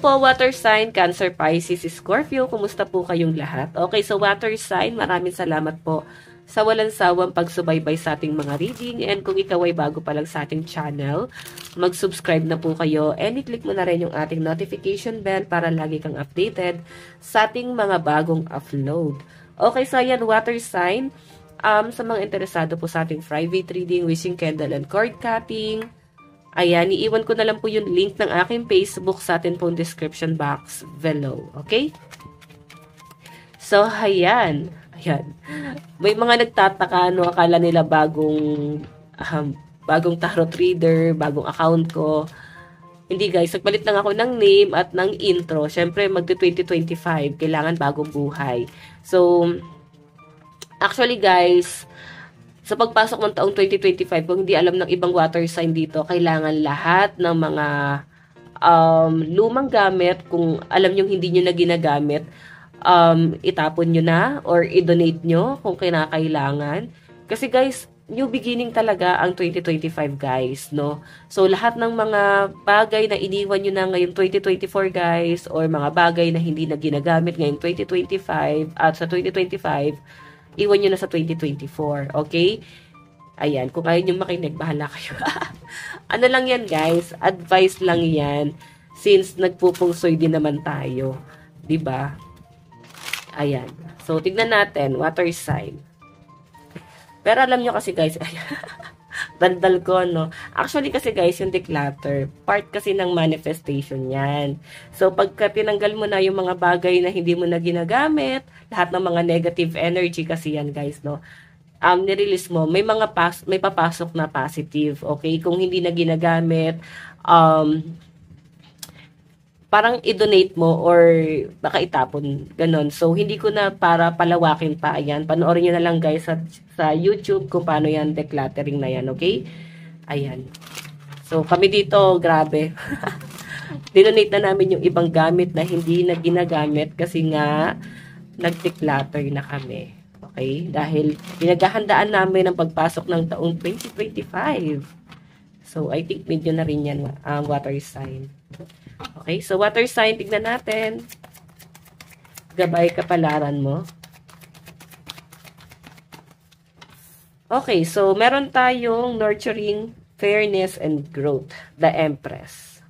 po, water sign, Cancer, Pisces, Scorpio. Kumusta po kayong lahat? Okay, so water sign, maraming salamat po sa walang sawang pagsubaybay sa ating mga reading. And kung ikaw ay bago pa lang sa ating channel, mag-subscribe na po kayo and i-click mo na rin yung ating notification bell para lagi kang updated sa ating mga bagong upload. Okay, so ayan, water sign. Sa mga interesado po sa ating private reading, wishing candle and cord cutting, ayan, iiwan ko na lang po yung link ng aking Facebook sa atin pong description box below. Okay? So, ayan. Ayan. May mga nagtataka, no, akala nila bagong tarot reader, bagong account ko. Hindi guys, nagpalit lang ako ng name at ng intro. Siyempre, magti-2025, kailangan bagong buhay. So, actually guys, sa pagpasok ng taong 2025, kung hindi alam ng ibang water sign dito, kailangan lahat ng mga lumang gamit, kung alam nyo hindi nyo na ginagamit, itapon nyo na or i-donate nyo kung kinakailangan. Kasi guys, new beginning talaga ang 2025 guys, no? So, lahat ng mga bagay na iniwan nyo na ngayong 2024 guys, or mga bagay na hindi na ginagamit ngayong 2025 at sa 2025, iwan nyo na sa 2024, okay? Ayan, kung ayaw nyo makinig, bahala kayo. Ano lang yan, guys? Advice lang yan, since nagpupungsoy din naman tayo. Diba? Ayan. So, tignan natin, water sign. Pero alam nyo kasi, guys, daldal ko, no? Actually, kasi, guys, yung declutter, part kasi ng manifestation yan. So, pagka tinanggal mo na yung mga bagay na hindi mo na ginagamit, lahat ng mga negative energy kasi yan, guys, no? Nirelease mo, may papasok na positive, okay? Kung hindi na ginagamit, parang i-donate mo or baka itapon, ganon. So, hindi ko na para palawakin pa, ayan. Panoorin nyo na lang, guys, sa YouTube kung paano yan, decluttering na yan, okay? Ayan. So, kami dito, grabe. Dinonate na namin yung ibang gamit na hindi na ginagamit kasi nga, nag-declutter na kami. Okay? Dahil pinaghahandaan namin ang pagpasok ng taong 2025. So, I think medyo na rin yan ang water sign. Okay? So, water sign, tignan natin. Gabay kapalaran mo. Okay, so meron tayong nurturing, fairness, and growth. The Empress.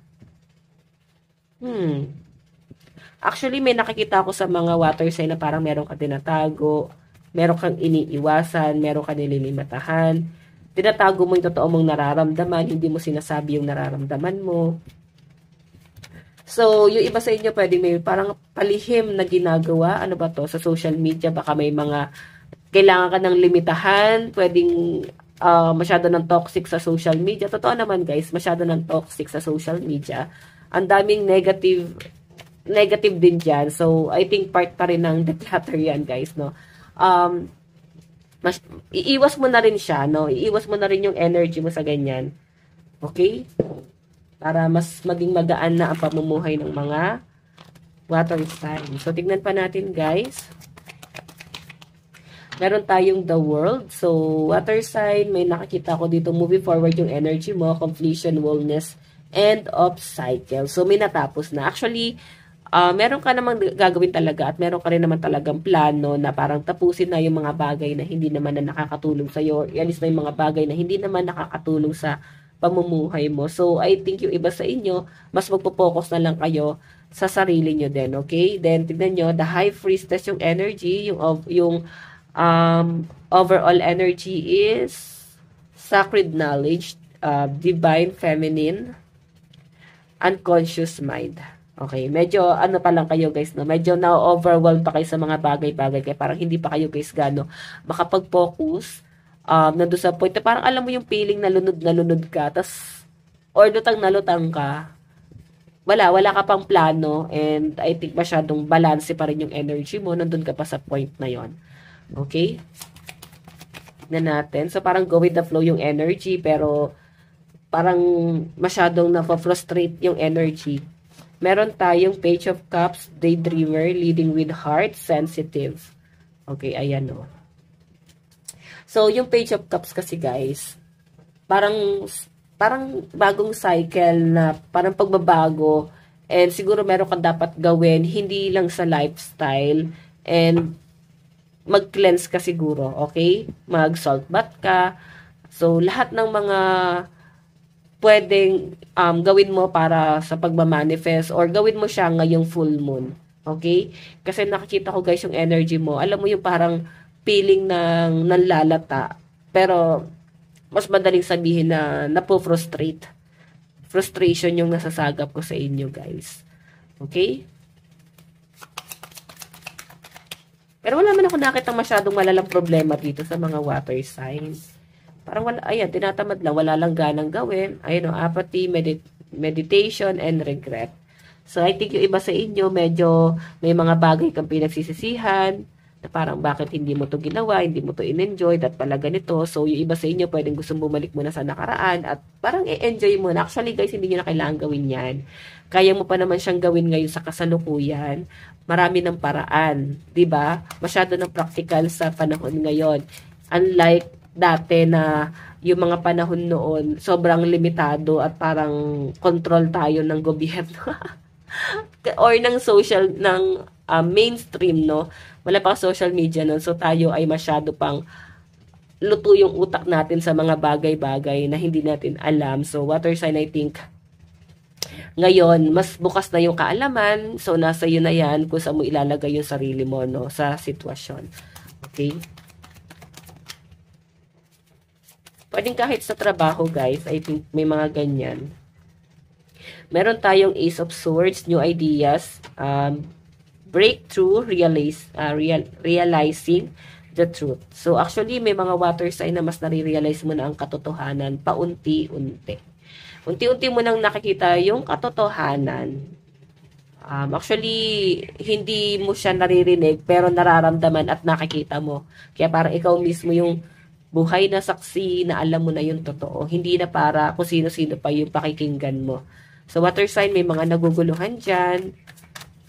Actually, may nakikita ko sa mga water sign na parang meron ka tinatago, meron kang iniiwasan, meron kang nililimatahan. Tinatago mo yung totoo mong nararamdaman, hindi mo sinasabi yung nararamdaman mo. So, yung iba sa inyo pwedeng may parang palihim na ginagawa. Ano ba to? Sa social media, baka may mga kailangan ka ng limitahan, pwedeng masyado ng toxic sa social media. Totoo naman guys, masyado ng toxic sa social media. Ang daming negative din dyan. So, I think part pa rin ng declutter yan guys, no? Iiwas mo na rin siya, no? Iiwas mo na rin yung energy mo sa ganyan. Okay? Para mas maging magaan na ang pamumuhay ng mga water sign. So, tignan pa natin guys. Meron tayong the world. So, water sign, may nakikita ko dito, moving forward yung energy mo, completion, wholeness, end of cycle. So, may natapos na. Actually, meron ka namang gagawin talaga at meron ka rin naman talagang plano na parang tapusin na yung mga bagay na hindi naman na nakakatulong sa'yo. Ialis na yung mga bagay na hindi naman nakakatulong sa pamumuhay mo. So, I think yung iba sa inyo, mas magpo-focus na lang kayo sa sarili nyo din, okay? Then, tignan nyo, the high priestess yung energy, yung overall energy is sacred knowledge, divine feminine, unconscious mind. Okay, medyo ano pa lang kayo guys, no? Medyo na-overwhelmed pa kayo sa mga bagay-bagay kaya parang hindi pa kayo guys gano makapag-focus nandun sa point na parang alam mo yung feeling na lunod ka, tas or lutang na lutang ka. Wala ka pang plano and I think masyadong balance pa rin yung energy mo, nandun ka pa sa point na yon. Okay? Tignan natin. So, parang go with the flow yung energy, pero parang masyadong na-frustrate yung energy. Meron tayong Page of Cups, Daydreamer, Leading with Heart, Sensitive. Okay, ayan o. So, yung Page of Cups kasi guys, parang bagong cycle na parang pagbabago And siguro meron kang dapat gawin, hindi lang sa lifestyle. And mag-cleanse ka siguro, okay? Mag-salt bath ka. So, lahat ng mga pwedeng gawin mo para sa pagmamanifest or gawin mo siya ngayong full moon. Okay? Kasi nakikita ko guys yung energy mo. Alam mo yung parang feeling ng nanlalata. Pero, mas madaling sabihin na napo-frustrate. Frustration yung nasasagap ko sa inyo guys. Okay? Pero wala man ako nakita masyadong malalang problema dito sa mga water signs. Parang wala, ayan, tinatamad lang, wala lang ganang gawin. Ayun o, apathy, meditation, and regret. So, I think yung iba sa inyo, medyo may mga bagay kang pinagsisisihan, na parang bakit hindi mo to ginawa, hindi mo to in-enjoy, that pala ganito. So, yung iba sa inyo, pwedeng gusto bumalik muna sa nakaraan, at parang i-enjoy mo na. Actually, guys, hindi nyo na kailangan gawin yan. Kaya mo pa naman siyang gawin ngayon sa kasalukuyan. Marami ng paraan, 'di ba? Masyado ng practical sa panahon ngayon. Unlike dati na yung mga panahon noon, sobrang limitado at parang control tayo ng gobyerno or ng social, ng mainstream, no? Wala pa social media noon, so tayo ay masyado pang luto yung utak natin sa mga bagay-bagay na hindi natin alam. So, water sign, I think, ngayon, mas bukas na yung kaalaman, so nasa iyo na yan kung saan mo ilalagay yung sarili mo, no, sa sitwasyon. Okay? Pwedeng kahit sa trabaho, guys, I think may mga ganyan. Meron tayong Ace of Swords, new ideas, breakthrough, realizing the truth. So, actually, may mga water sign na mas nare-realize mo na ang katotohanan paunti-unti. Unti-unti mo nang nakikita yung katotohanan. Actually, hindi mo siya naririnig, pero nararamdaman at nakikita mo. Kaya parang ikaw mismo yung buhay na saksi na alam mo na yung totoo. Hindi na para kung sino-sino pa yung pakikinggan mo. So, water sign, may mga naguguluhan dyan.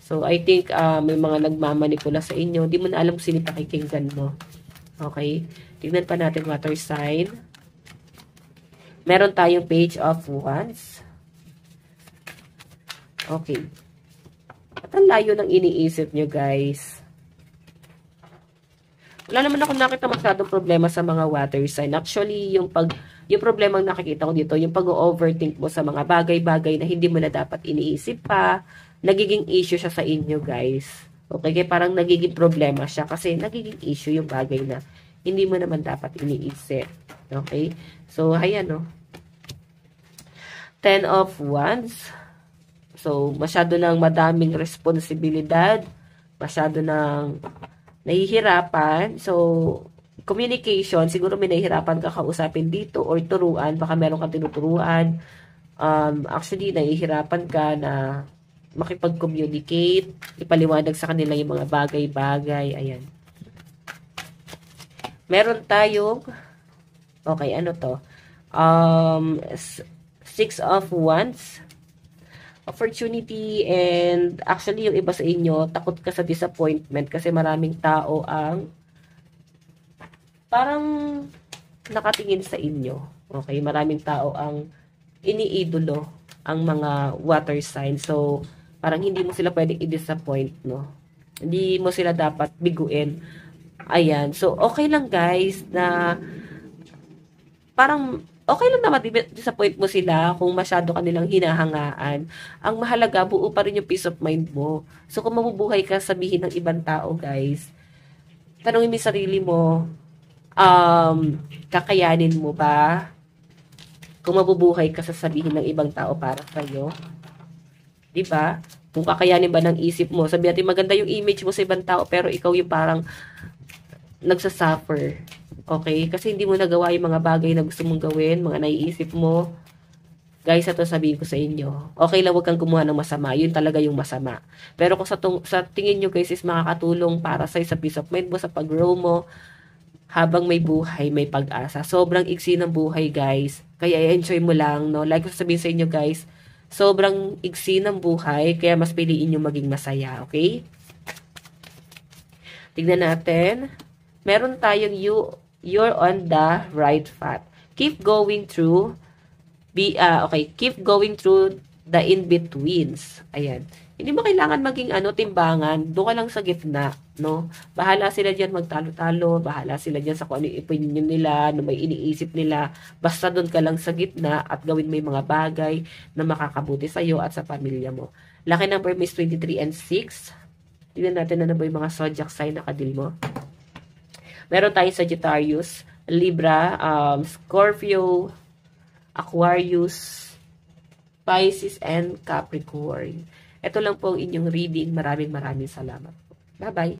So, I think may mga nagmamanipula sa inyo. Hindi mo na alam kung sino pakikinggan mo. Okay? Tignan pa natin water sign. Meron tayong Page of Wands. Okay. At ang layo ng iniisip nyo, guys. Wala naman ako nakita masyadong problema sa mga water sign. Actually, yung problema ang nakikita ko dito, yung pag-overthink mo sa mga bagay-bagay na hindi mo na dapat iniisip pa, nagiging issue siya sa inyo, guys. Okay, kaya parang nagiging problema siya kasi nagiging issue yung bagay na hindi mo naman dapat iniisip. Okay? So, ayan, no. 10 of Wands. So, masyado ng madaming responsibilidad. Masyado ng nahihirapan. So, communication. Siguro may nahihirapan ka kausapin dito or turuan. Baka meron kang tinuturuan. Actually, nahihirapan ka na makipag-communicate. Ipaliwanag sa kanila yung mga bagay-bagay. Ayan. Meron tayong, okay, ano to? 6 of Wands. Opportunity, and actually yung iba sa inyo, takot ka sa disappointment kasi maraming tao ang parang nakatingin sa inyo. Okay? Maraming tao ang iniidolo ang mga water signs. So, parang hindi mo sila pwedeng i-disappoint, no? Hindi mo sila dapat biguin. Ayan. So, okay lang guys na parang okay lang naman disappoint mo sila kung masyado kanilang hinahangaan. Ang mahalaga, buo pa rin yung peace of mind mo. So, kung mabubuhay ka, sabihin ng ibang tao, guys, tanongin mo yung sarili mo, kakayanin mo ba? Kung mabubuhay ka, sasabihin ng ibang tao para sa'yo. Diba? Kung kakayanin ba ng isip mo, sabi natin maganda yung image mo sa ibang tao, pero ikaw yung parang nagsasuffer. Okay? Kasi hindi mo nagawa yung mga bagay na gusto mong gawin, mga naiisip mo. Guys, ito sabihin ko sa inyo. Okay lang, huwag kang gumawa ng masama. Yun talaga yung masama. Pero kung sa tingin nyo guys is makakatulong para sa peace of mind mo, sa pag-grow mo, habang may buhay, may pag-asa. Sobrang iksi ng buhay, guys. Kaya i-enjoy mo lang, no? Like ko sabihin sa inyo, guys, sobrang iksi ng buhay, kaya mas piliin nyo maging masaya, okay? Tignan natin. Meron tayong you're on the right path. Keep going through. Keep going through the in-betweens. Ayan. Hindi mo kailangan maging timbangan, doon ka lang sa gitna, no? Bahala sila diyan magtalo-talo, bahala sila diyan sa kung ano yung opinion nila, ano may iniisip nila. Basta doon ka lang sa gitna at gawin mo yung mga bagay na makakabuti sa iyo at sa pamilya mo. Lucky number mo is 23 and 6. Tignan natin ano ba yung mga zodiac sign na kadil mo. Meron tayong Sagittarius, Libra, Scorpio, Aquarius, Pisces, and Capricorn. Ito lang po ang inyong reading. Maraming salamat po. Bye-bye!